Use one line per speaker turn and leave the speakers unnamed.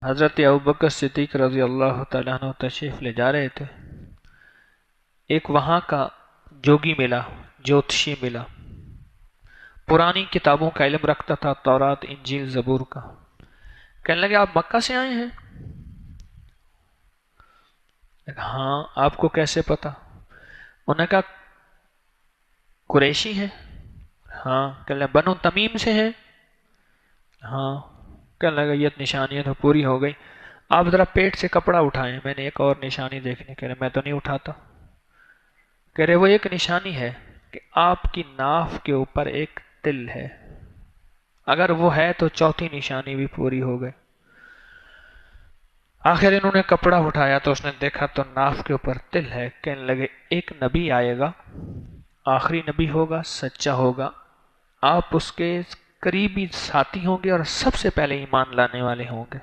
حضرت ابوبکر صدیق رضی اللہ تعالیٰ عنہ تشریف لے جا رہے تھے. ایک وہاں کا جوگی ملا، جوتشی ملا، پرانی کتابوں کا علم رکھتا تھا، تورات، انجیل، زبور کا. کہنے لگے آپ مکہ سے آئے ہیں؟ ہاں. آپ کو کیسے پتا؟ انہوں نے کہا قریشی ہیں؟ ہاں. کہنے لگے بنو تمیم سے ہیں؟ ہاں. کہنے لگا یہ نشانیاں تو پوری ہو گئی، آپ ذرا پیٹ سے کپڑا اٹھائیں، میں نے ایک اور نشانی دیکھنی. کہہ رہے میں تو نہیں اٹھاتا. کہہ رہے وہ ایک نشانی ہے کہ آپ کی ناف کے اوپر ایک تل ہے، اگر وہ ہے تو چوتھی نشانی بھی پوری ہو گئی. آخر انہوں نے کپڑا اٹھایا تو اس نے دیکھا تو ناف کے اوپر تل ہے. کہنے لگے ایک نبی آئے گا، آخری نبی ہوگا، سچا ہوگا، آپ اس کے قریبی ساتھی ہوں گے اور سب سے پہلے ایمان لانے والے ہوں گے.